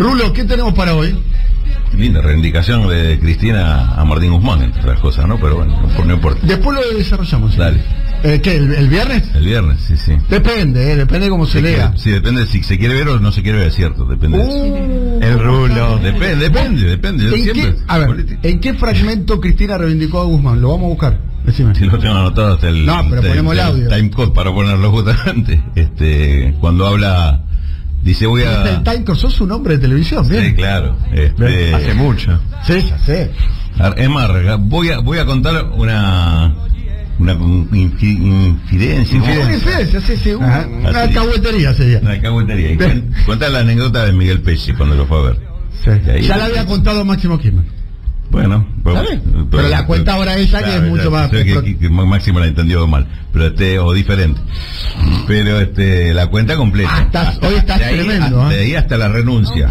Rulo, ¿qué tenemos para hoy? Linda reivindicación de Cristina a Martín Guzmán, entre otras cosas, ¿no? Pero bueno, no importa. Después lo desarrollamos. Dale. ¿Qué? ¿El viernes? El viernes, sí. Depende de cómo se lea. Sí, depende si se quiere ver o no se quiere ver, es cierto. Depende de eso. El Rulo. Depende. Yo siempre. ¿En qué fragmento Cristina reivindicó a Guzmán? Lo vamos a buscar. Decime. Sí, lo tengo anotado hasta el. No, pero ponemos el audio. Timecode para ponerlo justamente. Cuando habla. Dice voy a... El Timecode, sos un hombre de televisión, bien. Sí, claro. Hace mucho. Sí, ya sé. Es más, voy a contar una infidencia. Sí, una alcahuetería sería. Una alcahuetería. Contar la anécdota de Miguel Pecci cuando lo fue a ver. Sí. Ya la había contado Máximo Kirchner. Bueno, pero la cuenta ahora ella, claro, que es mucho más... Que Máximo la entendió mal, pero o diferente. Pero la cuenta completa. Hoy estás tremendo. De ahí hasta la renuncia.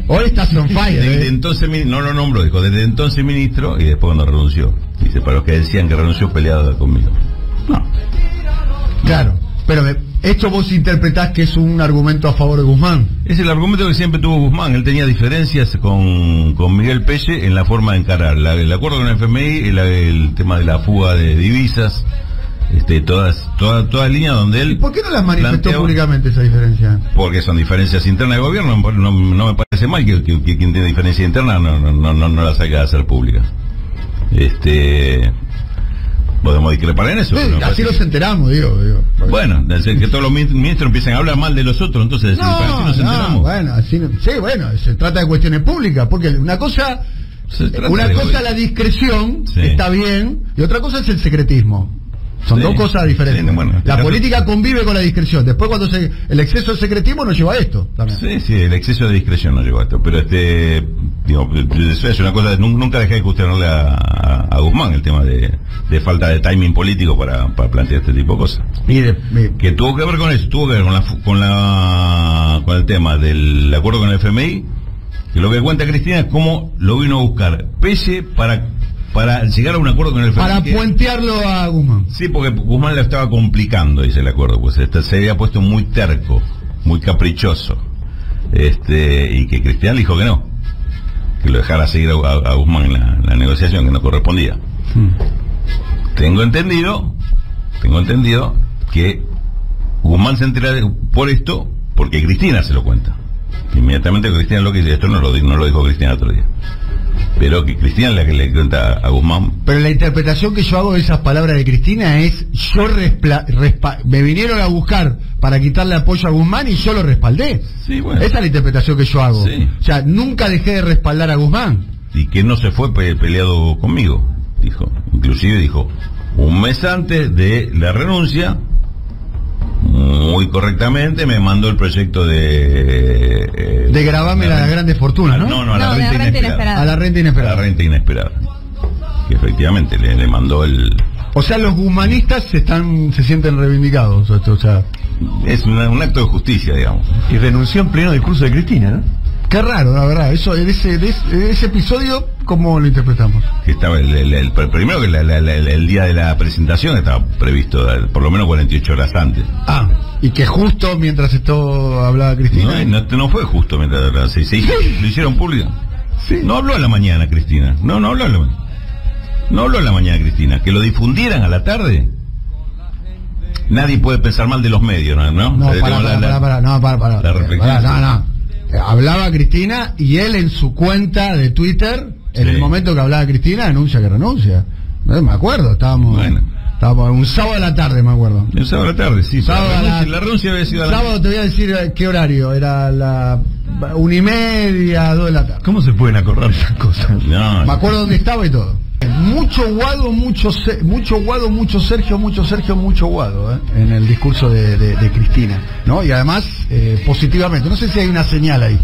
Hoy estás on fire. Desde entonces, no lo nombró, dijo, desde entonces ministro, y después cuando renunció. Dice, para los que decían que renunció peleado conmigo. No. Claro, pero esto vos interpretás que es un argumento a favor de Guzmán. Es el argumento que siempre tuvo Guzmán. Él tenía diferencias con Miguel Pelle en la forma de encarar el acuerdo con el FMI, el tema de la fuga de divisas, todas líneas donde él... ¿Por qué no las manifestó públicamente esa diferencia? Porque son diferencias internas del gobierno. No me parece mal que quien tiene diferencia interna no las haga hacer públicas. Podemos discrepar en eso. Sí, así nos enteramos, digo. Bueno, que todos los ministros empiecen a hablar mal de los otros, entonces nos enteramos. Bueno, se trata de cuestiones públicas, porque una cosa la discreción, sí, está bien, y otra cosa es el secretismo. Son dos cosas diferentes. Sí, bueno, la política convive con la discreción. Después cuando el exceso de secretismo nos lleva a esto también. Sí, el exceso de discreción nos lleva a esto. Pero es una cosa, nunca dejé de cuestionarle a Guzmán el tema de falta de timing político para plantear este tipo de cosas. Que tuvo que ver con eso, tuvo que ver con el tema del acuerdo con el FMI, que lo que cuenta Cristina es cómo lo vino a buscar Pelle para llegar a un acuerdo con el FMI. Para puentearlo a Guzmán. Sí, porque Guzmán le estaba complicando, dice el acuerdo, pues se había puesto muy terco, muy caprichoso, y que Cristina le dijo que no, que lo dejara seguir a Guzmán en la negociación, que no correspondía. Tengo entendido que Guzmán se entera por esto porque Cristina se lo cuenta. Inmediatamente Cristina lo que dice, esto no lo dijo Cristina el otro día, pero que Cristina es la que le cuenta a Guzmán. Pero la interpretación que yo hago de esas palabras de Cristina es: me vinieron a buscar para quitarle apoyo a Guzmán y yo lo respaldé. Sí, bueno. Esa es la interpretación que yo hago. Sí. O sea, nunca dejé de respaldar a Guzmán. Y que no se fue peleado conmigo, dijo. Inclusive dijo, un mes antes de la renuncia, muy correctamente me mandó el proyecto de gravarme las grandes fortunas, ¿no? No, a la renta inesperada. A la renta inesperada. A la renta inesperada. Que efectivamente le mandó el... O sea, los gumanistas se sienten reivindicados. O sea, es un acto de justicia, digamos. Y renunció en pleno discurso de Cristina, ¿no? Qué raro, la verdad. Eso, de ese episodio, ¿cómo lo interpretamos? Que estaba primero que el día de la presentación estaba previsto por lo menos 48 horas antes. Y que justo mientras esto hablaba Cristina. No fue justo mientras hablaba. Sí, lo hicieron público. Sí. No habló a la mañana Cristina. No habló a la mañana. No habló a la mañana Cristina. Que lo difundieran a la tarde. Nadie puede pensar mal de los medios, ¿no? No, para. La reflexión. No. Hablaba Cristina y él en su cuenta de Twitter, en el momento que hablaba Cristina, anuncia que renuncia. No me acuerdo, estábamos un sábado a la tarde, me acuerdo. Un sábado a la tarde, sí. La renuncia había sido sábado, te voy a decir qué horario, era la 1:30, 2 de la tarde. ¿Cómo se pueden acordar esas cosas? No, me acuerdo dónde estaba y todo. Mucho Guado, mucho Sergio, mucho Guado, en el discurso de Cristina, ¿no? Y además, positivamente. No sé si hay una señal ahí.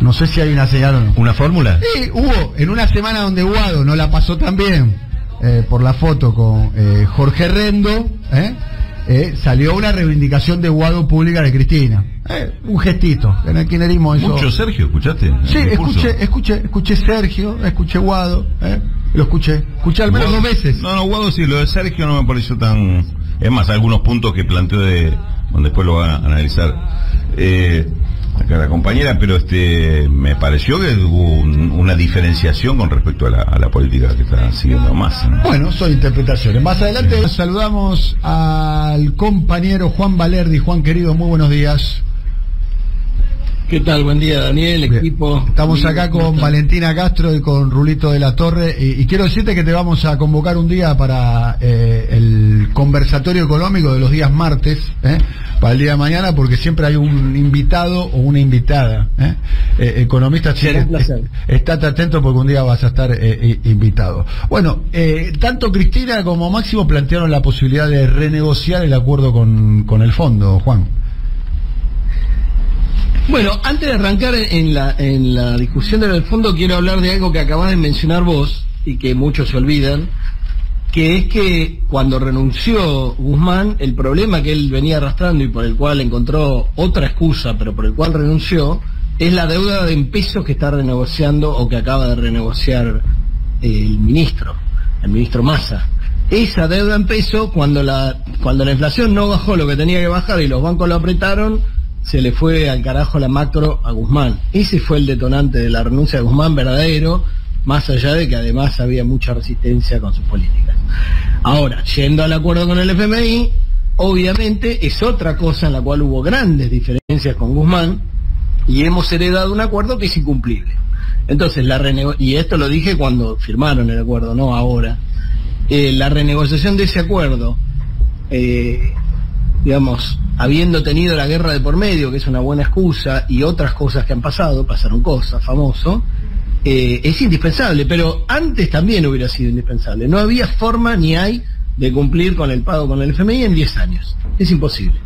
No sé si hay una señal o no. ¿Una fórmula? Sí, hubo. En una semana donde Guado no la pasó tan bien, por la foto con Jorge Rendo, salió una reivindicación de Guado pública de Cristina. Un gestito. En el kirchnerismo eso... Mucho Sergio, ¿escuchaste? Sí, escuché Sergio, escuché Guado, lo escuché al menos Guado, 2 veces. No, Guado sí, lo de Sergio no me pareció tan... Es más, algunos puntos que planteó donde después lo van a analizar. acá la compañera, pero me pareció que hubo una diferenciación con respecto a la política que está siguiendo Massa, ¿no? Bueno, son interpretaciones. Más adelante saludamos al compañero Juan Valerdi. Juan, querido, muy buenos días. ¿Qué tal? Buen día, Daniel, equipo. Estamos acá con Valentina Castro y con Rulito de la Torre, y quiero decirte que te vamos a convocar un día para el conversatorio económico de los días martes, para el día de mañana, porque siempre hay un invitado o una invitada, economista. Será un placer. Estate atento porque un día vas a estar invitado. Bueno, tanto Cristina como Máximo plantearon la posibilidad de renegociar el acuerdo con el fondo, Juan. Bueno, antes de arrancar en la discusión del fondo, quiero hablar de algo que acabas de mencionar vos y que muchos se olvidan, que es que cuando renunció Guzmán, el problema que él venía arrastrando y por el cual encontró otra excusa, pero por el cual renunció, es la deuda en pesos que está renegociando o que acaba de renegociar el ministro Massa. Esa deuda en pesos, cuando la inflación no bajó lo que tenía que bajar y los bancos lo apretaron, se le fue al carajo la macro a Guzmán. Ese fue el detonante de la renuncia de Guzmán verdadero, más allá de que además había mucha resistencia con sus políticas. Ahora, yendo al acuerdo con el FMI, obviamente es otra cosa en la cual hubo grandes diferencias con Guzmán, y hemos heredado un acuerdo que es incumplible. Entonces, y esto lo dije cuando firmaron el acuerdo, no ahora. La renegociación de ese acuerdo, digamos, habiendo tenido la guerra de por medio, que es una buena excusa, y otras cosas que han pasado, pasaron cosas, famoso, es indispensable, pero antes también hubiera sido indispensable. No había forma ni hay de cumplir con el pago con el FMI en 10 años. Es imposible.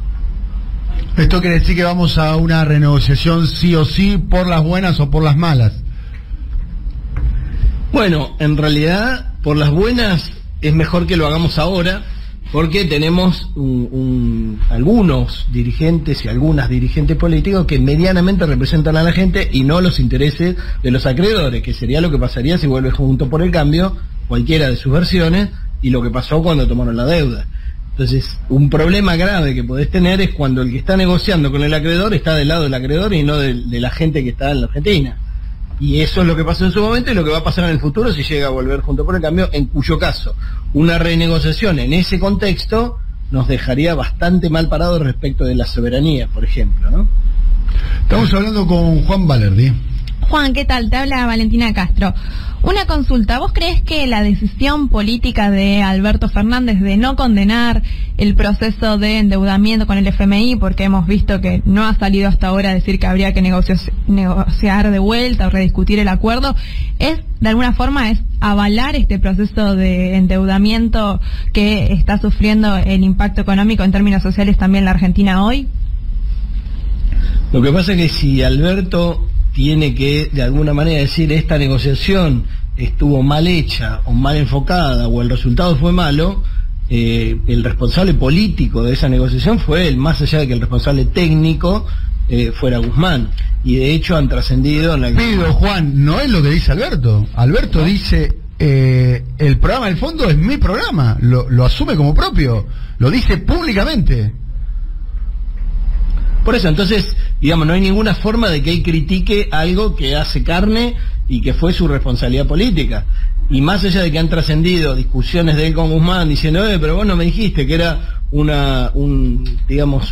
¿Esto quiere decir que vamos a una renegociación sí o sí, por las buenas o por las malas? Bueno, en realidad, por las buenas es mejor que lo hagamos ahora, porque tenemos algunos dirigentes y algunas dirigentes políticos que medianamente representan a la gente y no los intereses de los acreedores, que sería lo que pasaría si vuelve Juntos por el Cambio, cualquiera de sus versiones, y lo que pasó cuando tomaron la deuda. Entonces, un problema grave que podés tener es cuando el que está negociando con el acreedor está del lado del acreedor y no de la gente que está en la Argentina. Y eso es lo que pasó en su momento y lo que va a pasar en el futuro si llega a volver Juntos por el Cambio, en cuyo caso una renegociación en ese contexto nos dejaría bastante mal parados respecto de la soberanía, por ejemplo, ¿no? Estamos hablando con Juan Valerdi. Juan, ¿qué tal? Te habla Valentina Castro. Una consulta, ¿vos crees que la decisión política de Alberto Fernández de no condenar el proceso de endeudamiento con el FMI, porque hemos visto que no ha salido hasta ahora a decir que habría que negociar de vuelta o rediscutir el acuerdo, de alguna forma es avalar este proceso de endeudamiento que está sufriendo el impacto económico en términos sociales también la Argentina hoy? Lo que pasa es que si Alberto tiene que de alguna manera decir esta negociación estuvo mal hecha o mal enfocada o el resultado fue malo, el responsable político de esa negociación fue él, más allá de que el responsable técnico fuera Guzmán, y de hecho han trascendido en la... Pido, Juan, no es lo que dice Alberto. Alberto dice, el programa del fondo es mi programa, lo asume como propio, lo dice públicamente. Por eso, entonces, digamos, no hay ninguna forma de que él critique algo que hace carne y que fue su responsabilidad política. Y más allá de que han trascendido discusiones de él con Guzmán diciendo, pero vos no me dijiste que era un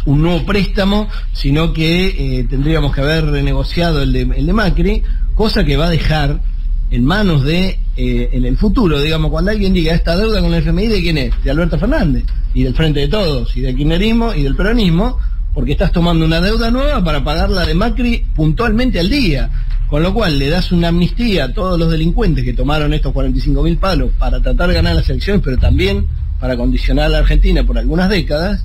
nuevo préstamo, sino que tendríamos que haber renegociado el de Macri, cosa que va a dejar en manos de, en el futuro, digamos, cuando alguien diga esta deuda con el FMI, ¿de quién es? De Alberto Fernández, y del Frente de Todos, y del kirchnerismo, y del peronismo, porque estás tomando una deuda nueva para pagar la de Macri puntualmente al día, con lo cual le das una amnistía a todos los delincuentes que tomaron estos 45.000 palos para tratar de ganar las elecciones, pero también para condicionar a la Argentina por algunas décadas,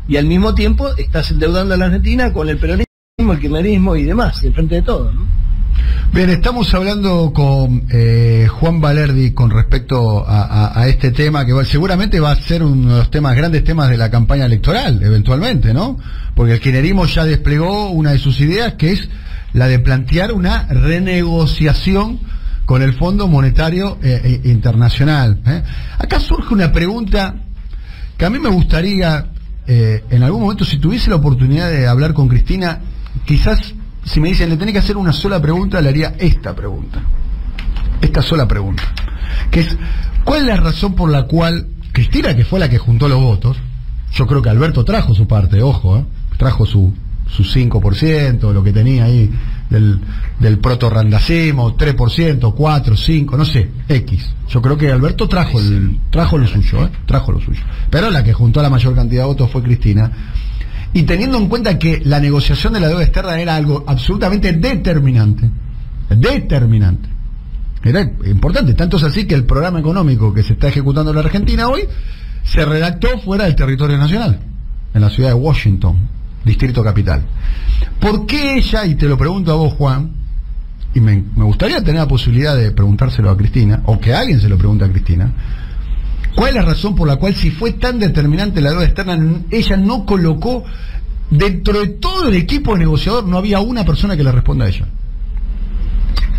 y al mismo tiempo estás endeudando a la Argentina con el peronismo, el kirchnerismo y demás, y el Frente de Todos, ¿no? Bien, estamos hablando con Juan Valerdi con respecto a este tema que seguramente va a ser uno de los grandes temas de la campaña electoral, eventualmente, ¿no? Porque el kirchnerismo ya desplegó una de sus ideas, que es la de plantear una renegociación con el Fondo Monetario Internacional. Acá surge una pregunta que a mí me gustaría, en algún momento, si tuviese la oportunidad de hablar con Cristina, quizás si me dicen, le tenés que hacer una sola pregunta, le haría esta pregunta. Esta sola pregunta. Que es, ¿cuál es la razón por la cual Cristina, que fue la que juntó los votos, yo creo que Alberto trajo su parte, ojo, trajo su 5%, lo que tenía ahí del proto-randacimo, 3%, 4, 5, no sé, X. Yo creo que Alberto trajo lo suyo, trajo lo suyo. Pero la que juntó la mayor cantidad de votos fue Cristina. Y teniendo en cuenta que la negociación de la deuda externa era algo absolutamente determinante. Era importante, tanto es así que el programa económico que se está ejecutando en la Argentina hoy se redactó fuera del territorio nacional, en la ciudad de Washington, Distrito Capital. ¿Por qué ella, y te lo pregunto a vos, Juan, y me gustaría tener la posibilidad de preguntárselo a Cristina, o que alguien se lo pregunte a Cristina, cuál es la razón por la cual, si fue tan determinante la deuda externa, ella no colocó dentro de todo el equipo negociador, no había una persona que le responda a ella?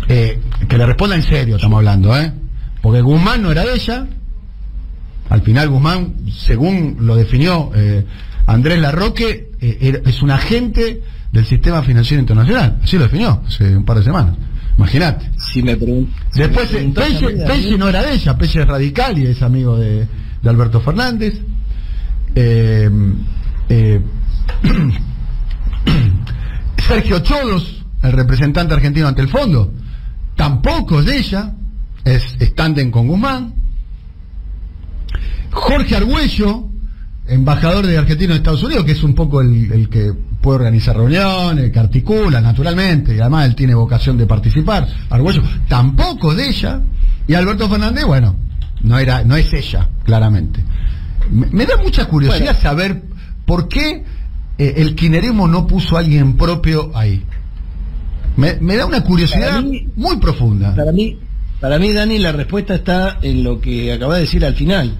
Que le responda en serio, estamos hablando, porque Guzmán no era de ella. Al final Guzmán, según lo definió Andrés Larroque, es un agente del sistema financiero internacional. Así lo definió hace un par de semanas. Imagínate. Después Pelle no era de ella, Pelle es radical y es amigo de Alberto Fernández. Sergio Chodos, el representante argentino ante el fondo, tampoco es de ella, es tándem con Guzmán. Jorge Argüello, embajador de Argentina en Estados Unidos, que es un poco el que puede organizar reuniones, que articula naturalmente, y además él tiene vocación de participar. Argüello tampoco es de ella. Y Alberto Fernández, bueno, no es ella, claramente. Me da mucha curiosidad saber por qué el kirchnerismo no puso a alguien propio ahí. Me da una curiosidad muy profunda. Para mí, Dani, la respuesta está en lo que acaba de decir al final.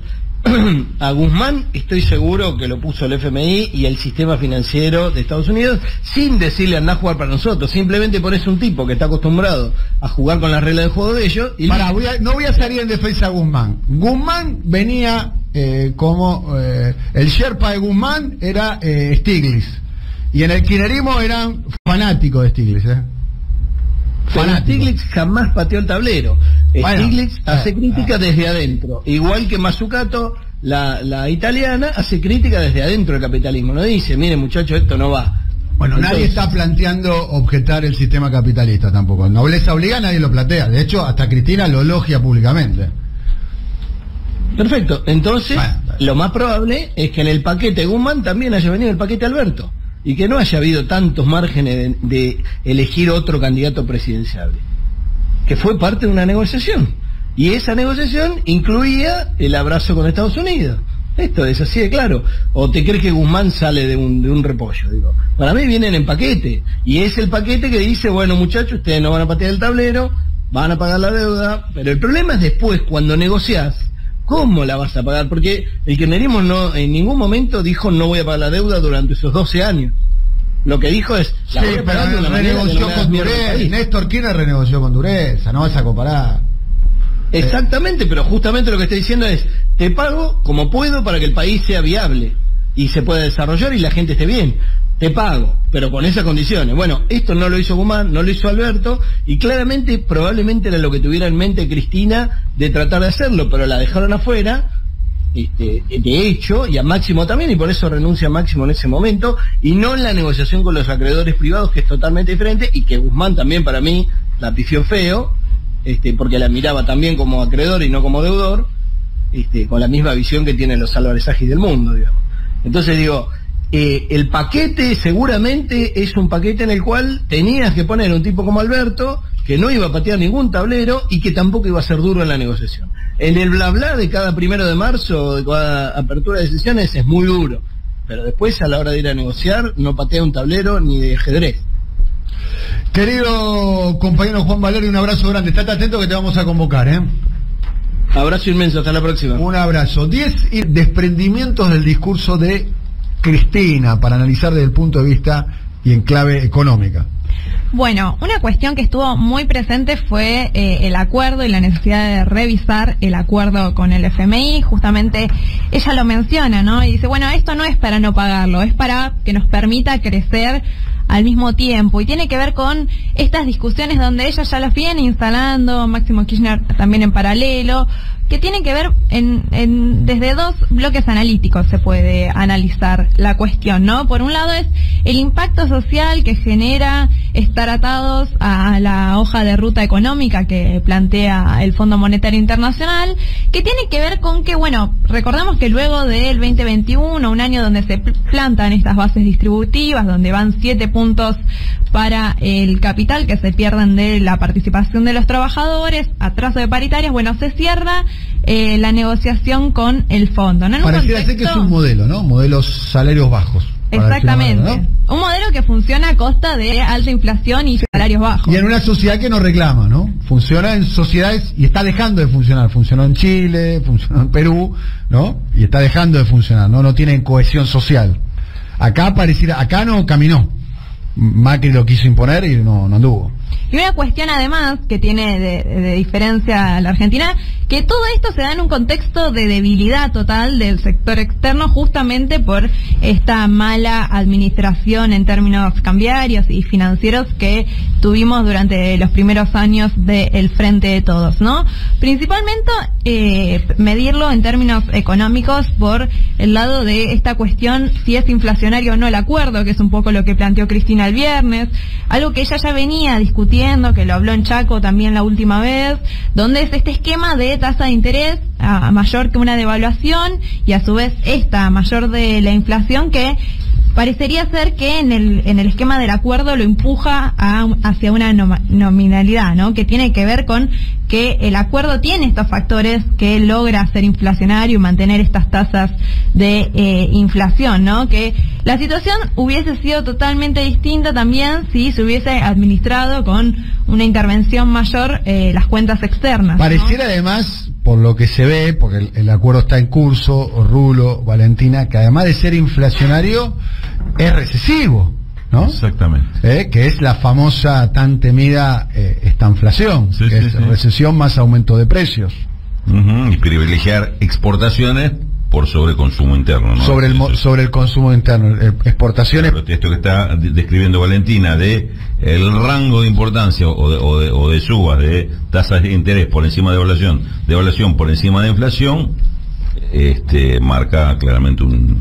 A Guzmán estoy seguro que lo puso el FMI y el sistema financiero de Estados Unidos, sin decirle andá a jugar para nosotros. Simplemente pones un tipo que está acostumbrado a jugar con las reglas de juego de ellos y no voy a salir en defensa de Guzmán. Guzmán venía como el Sherpa de Guzmán era Stiglitz, y en el kirchnerismo eran fanáticos de Stiglitz. Stiglitz jamás pateó el tablero. Stiglitz hace crítica desde adentro, igual que Mazzucato, la italiana, hace crítica desde adentro del capitalismo. No dice, mire muchachos, esto no va. Bueno, entonces, nadie está planteando objetar el sistema capitalista tampoco. Nobleza obliga, nadie lo plantea. De hecho, hasta Cristina lo elogia públicamente. Perfecto. Entonces, lo más probable es que en el paquete Guzmán también haya venido el paquete Alberto, y que no haya habido tantos márgenes de elegir otro candidato presidencial, que fue parte de una negociación, y esa negociación incluía el abrazo con Estados Unidos. Esto es así de claro. ¿O te crees que Guzmán sale de un repollo? Digo, para mí vienen en paquete, y es el paquete que dice, bueno muchachos, ustedes no van a patear el tablero, van a pagar la deuda, pero el problema es después, cuando negociás, ¿cómo la vas a pagar? Porque el kirchnerismo no, en ningún momento dijo no voy a pagar la deuda durante esos 12 años. Lo que dijo es, la voy a pagar de una renegoció con dureza. Néstor Kirchner renegoció con dureza, no vas a comparar. Exactamente, pero justamente lo que estoy diciendo es, te pago como puedo para que el país sea viable y se pueda desarrollar y la gente esté bien. Te pago, pero con esas condiciones. Bueno, esto no lo hizo Guzmán, no lo hizo Alberto, y claramente, probablemente era lo que tuviera en mente Cristina de tratar de hacerlo, pero la dejaron afuera, de hecho, y a Máximo también, y por eso renuncia a Máximo en ese momento, y no en la negociación con los acreedores privados, que es totalmente diferente, y que Guzmán también para mí la pifió feo, porque la miraba también como acreedor y no como deudor, con la misma visión que tienen los Álvarez Agis del mundo, digamos. Entonces digo, el paquete seguramente es un paquete en el cual tenías que poner un tipo como Alberto, que no iba a patear ningún tablero y que tampoco iba a ser duro en la negociación. En el bla bla de cada 1 de marzo, de cada apertura de sesiones, es muy duro, pero después a la hora de ir a negociar no patea un tablero ni de ajedrez. Querido compañero Juan Valerio, un abrazo grande, estate atento que te vamos a convocar, Abrazo inmenso, hasta la próxima. Un abrazo. 10 desprendimientos del discurso de Cristina para analizar desde el punto de vista y en clave económica. Bueno, una cuestión que estuvo muy presente fue el acuerdo y la necesidad de revisar el acuerdo con el FMI. Justamente ella lo menciona, ¿no? Y dice, bueno, esto no es para no pagarlo, es para que nos permita crecer al mismo tiempo, y tiene que ver con estas discusiones donde ella ya las viene instalando, Máximo Kirchner también en paralelo, que tiene que ver desde dos bloques analíticos se puede analizar la cuestión, ¿no? Por un lado es el impacto social que genera estar atados a la hoja de ruta económica que plantea el Fondo Monetario Internacional, que tiene que ver con que, bueno, recordemos que luego del 2021, un año donde se plantan estas bases distributivas, donde van 7 puntos para el capital que se pierden de la participación de los trabajadores, atraso de paritarias, bueno, se cierra la negociación con el fondo, ¿no? Pareciera ser que es un modelo, ¿no? Modelos salarios bajos. Exactamente. ¿No? Un modelo que funciona a costa de alta inflación y salarios bajos. Y en una sociedad que no reclama, ¿no? Funciona en sociedades y está dejando de funcionar. Funcionó en Chile, funcionó en Perú, ¿no? Y está dejando de funcionar, ¿no? No tienen cohesión social. Acá no caminó. Macri lo quiso imponer y no anduvo. Y una cuestión además que tiene de diferencia a la Argentina, que todo esto se da en un contexto de debilidad total del sector externo, justamente por esta mala administración en términos cambiarios y financieros que tuvimos durante los primeros años del Frente de Todos, ¿no? Principalmente medirlo en términos económicos por el lado de esta cuestión, si es inflacionario o no el acuerdo, que es un poco lo que planteó Cristina el viernes, algo que ella ya venía discutiendo, que lo habló en Chaco también la última vez, donde es este esquema de tasa de interés a mayor que una devaluación y a su vez esta mayor de la inflación, que parecería ser que en el esquema del acuerdo lo empuja hacia una nominalidad, ¿no? Que tiene que ver con que el acuerdo tiene estos factores que logra ser inflacionario y mantener estas tasas de inflación, ¿no? Que la situación hubiese sido totalmente distinta también si se hubiese administrado con una intervención mayor las cuentas externas, ¿no? Pareciera además, por lo que se ve, porque el acuerdo está en curso, Rulo, Valentina, que además de ser inflacionario, es recesivo, ¿no? Exactamente. Que es la famosa, tan temida estanflación, es recesión más aumento de precios. Y privilegiar exportaciones por sobre consumo interno, ¿no? Sobre el consumo interno, exportaciones. Claro, esto que está describiendo Valentina de el rango de importancia o de subas de tasas de interés por encima de devaluación por encima de inflación, marca claramente un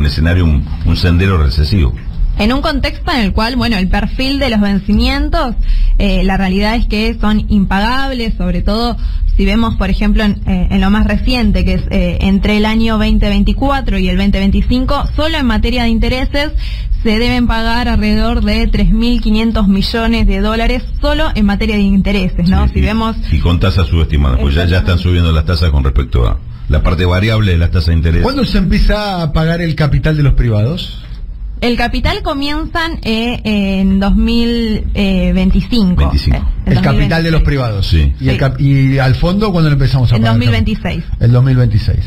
escenario, un sendero recesivo. En un contexto en el cual, bueno, el perfil de los vencimientos, la realidad es que son impagables, sobre todo si vemos, por ejemplo, en lo más reciente, que es entre el año 2024 y el 2025, solo en materia de intereses se deben pagar alrededor de 3.500 millones de dólares solo en materia de intereses, ¿no? Si vemos... Y con tasas subestimadas, pues ya están subiendo las tasas con respecto a la parte variable de las tasas de interés. ¿Cuándo se empieza a pagar el capital de los privados? El capital comienzan en 2025. El capital de los privados. Sí. Y al fondo, ¿cuándo lo empezamos a pagar? En 2026. El 2026.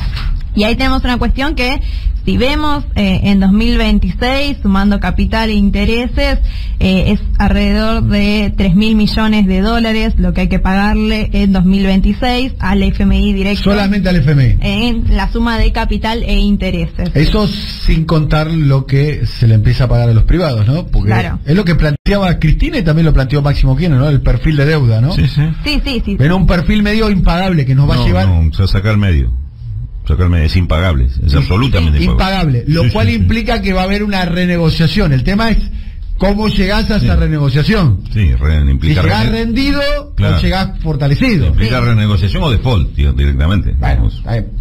Y ahí tenemos una cuestión que, si vemos en 2026, sumando capital e intereses, es alrededor de 3.000 millones de dólares lo que hay que pagarle en 2026 al FMI directo. Solamente al FMI. En la suma de capital e intereses. Eso sin contar lo que se le empieza a pagar a los privados, ¿no? Porque claro, es lo que planteaba Cristina y también lo planteó Máximo Kirchner, ¿no? El perfil de deuda, ¿no? Sí. Pero un perfil medio impagable que nos va a llevar... No, se saca al medio. Es impagable, es absolutamente impagable. Lo cual implica que va a haber una renegociación. El tema es cómo llegás a esa renegociación. Sí, implica si llegás rendido o llegás fortalecido. Implica renegociación o default, directamente. Bueno,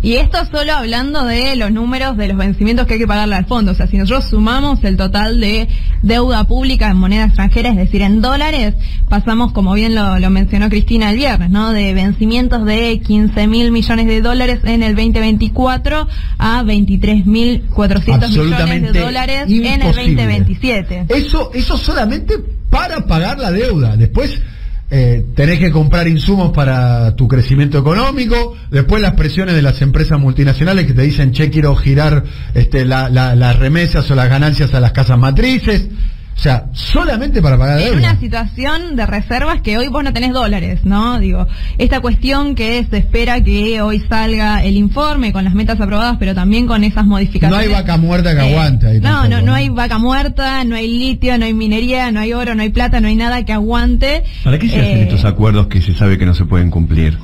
y esto solo hablando de los números de los vencimientos que hay que pagarle al fondo. O sea, si nosotros sumamos el total de deuda pública en moneda extranjera, es decir, en dólares, pasamos, como bien lo mencionó Cristina el viernes, ¿no? De vencimientos de 15.000 millones de dólares en el 2024 a 23.400 millones de dólares en el 2027. Eso solamente para pagar la deuda. Después tenés que comprar insumos para tu crecimiento económico. Después las presiones de las empresas multinacionales que te dicen, che, quiero girar las remesas o las ganancias a las casas matrices. O sea, solamente para pagar deuda. En una situación de reservas que hoy vos no tenés dólares, ¿no? Digo, esta cuestión que se espera que hoy salga el informe con las metas aprobadas, pero también con esas modificaciones. No hay vaca muerta que aguante ahí. No hay vaca muerta, no hay litio, no hay minería, no hay oro, no hay plata, no hay nada que aguante. ¿Para qué se hacen estos acuerdos que se sabe que no se pueden cumplir?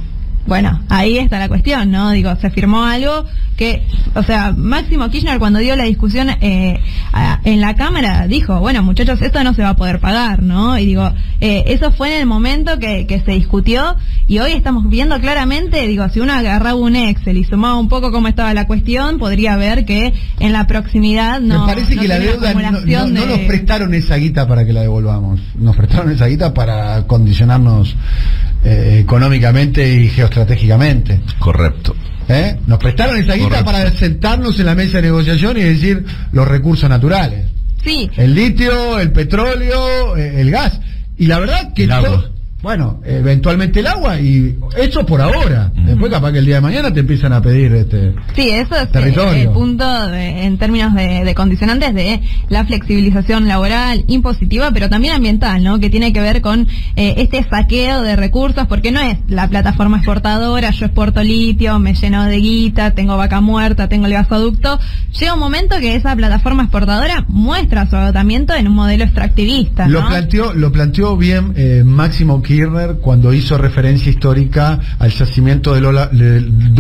Bueno, ahí está la cuestión, ¿no? Digo, se firmó algo que, o sea, Máximo Kirchner cuando dio la discusión en la Cámara dijo, bueno, muchachos, esto no se va a poder pagar, ¿no? Y digo, eso fue en el momento que se discutió y hoy estamos viendo claramente, digo, si uno agarraba un Excel y sumaba un poco cómo estaba la cuestión, podría ver que en la proximidad no. Me parece que la deuda no nos prestaron esa guita para que la devolvamos, nos prestaron esa guita para condicionarnos económicamente y geoestratégicamente. Correcto. Nos prestaron esa guita para sentarnos en la mesa de negociación y decir los recursos naturales. Sí. El litio, el petróleo, el gas. Y la verdad que bueno, eventualmente el agua, y eso por ahora. Después capaz que el día de mañana te empiezan a pedir sí, eso es territorio. El punto en términos de condicionantes de la flexibilización laboral impositiva, pero también ambiental, ¿no? Que tiene que ver con este saqueo de recursos, porque no es la plataforma exportadora, yo exporto litio, me lleno de guita, tengo vaca muerta, tengo el gasoducto. Llega un momento que esa plataforma exportadora muestra su agotamiento en un modelo extractivista, ¿no? Lo planteó bien Máximo Kirchner cuando hizo referencia histórica al yacimiento de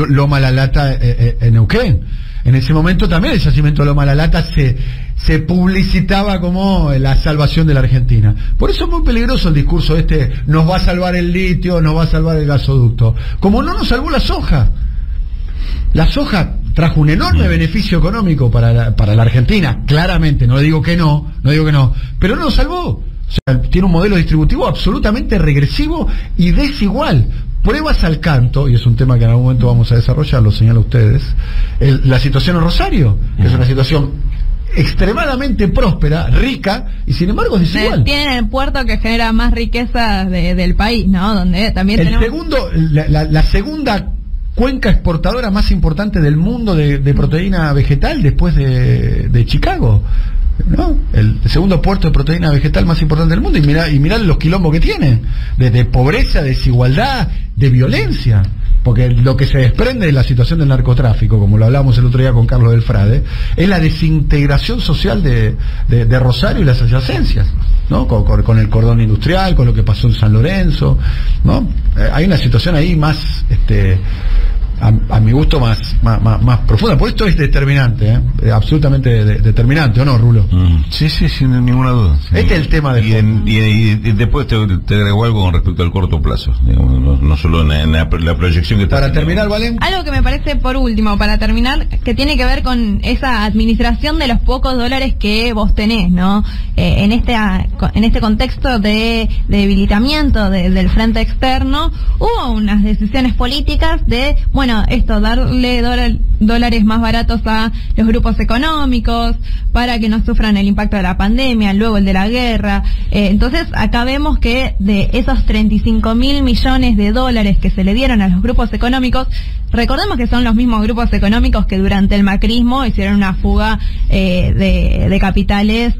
Loma La Lata en Neuquén. En ese momento también el yacimiento de Loma La Lata se publicitaba como la salvación de la Argentina. Por eso es muy peligroso el discurso nos va a salvar el litio, nos va a salvar el gasoducto. Como no nos salvó la soja. La soja trajo un enorme beneficio económico para la Argentina, claramente, no digo que no, pero no nos salvó. O sea, tiene un modelo distributivo absolutamente regresivo y desigual. Pruebas al canto, y es un tema que en algún momento vamos a desarrollar, lo señalo a ustedes, la situación en Rosario, que es una situación extremadamente próspera, rica, y sin embargo es desigual. Tienen el puerto que genera más riqueza del país, ¿no? Donde también la segunda cuenca exportadora más importante del mundo de proteína vegetal después de Chicago, ¿no? El segundo puerto de proteína vegetal más importante del mundo, y mirá los quilombos que tiene de pobreza, desigualdad, de violencia, porque lo que se desprende de la situación del narcotráfico, como lo hablamos el otro día con Carlos del Frade, es la desintegración social de Rosario y las adyacencias, ¿no? Con el cordón industrial, con lo que pasó en San Lorenzo, ¿no? Hay una situación ahí más a mi gusto más profunda. Por esto es determinante, absolutamente determinante, ¿o no, Rulo? Sí, sin ninguna duda. Sí. Este es el tema de fondo. Y después te agrego algo con respecto al corto plazo, digamos, no solo en la proyección que está. Para terminar, Valen. Algo que me parece, por último, para terminar, que tiene que ver con esa administración de los pocos dólares que vos tenés, ¿no? En este contexto de debilitamiento del frente externo, hubo unas decisiones políticas de, bueno, esto, darle dólares más baratos a los grupos económicos para que no sufran el impacto de la pandemia, luego el de la guerra. Entonces, acá vemos que de esos 35.000 millones de dólares que se le dieron a los grupos económicos, recordemos que son los mismos grupos económicos que durante el macrismo hicieron una fuga de capitales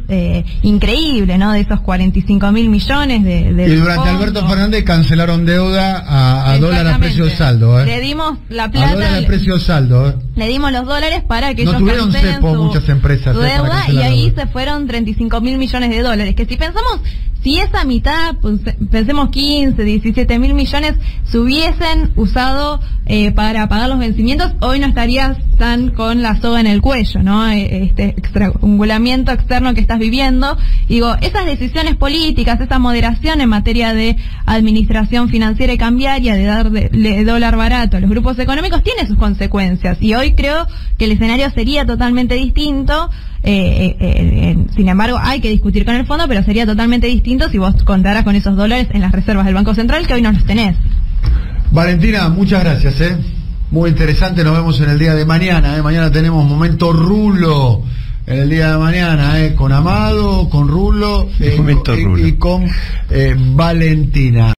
increíble, ¿no? De esos 45.000 millones de y durante Alberto Fernández cancelaron deuda a dólar a precio de saldo. Le dimos la plata. A dólar a precio de saldo. Le dimos los dólares para que ellos tuvieron cepo muchas empresas. Su deuda, y ahí se fueron 35.000 millones de dólares. Que si pensamos, si esa mitad, pues, pensemos 15, 17.000 millones, se hubiesen usado para pagar los vencimientos, hoy no estarías tan con la soga en el cuello, ¿no? Este estrangulamiento externo que estás viviendo. Y digo, esas decisiones políticas, esa moderación en materia de administración financiera y cambiaria, de darle dólar barato a los grupos económicos, tiene sus consecuencias. Y hoy creo que el escenario sería totalmente distinto. Sin embargo, hay que discutir con el fondo, pero sería totalmente distinto si vos contaras con esos dólares en las reservas del Banco Central, que hoy no los tenés. Valentina, muchas gracias, muy interesante. Nos vemos en el día de mañana, mañana tenemos Momento Rulo en el día de mañana, con Amado, con Rulo, y con Valentina.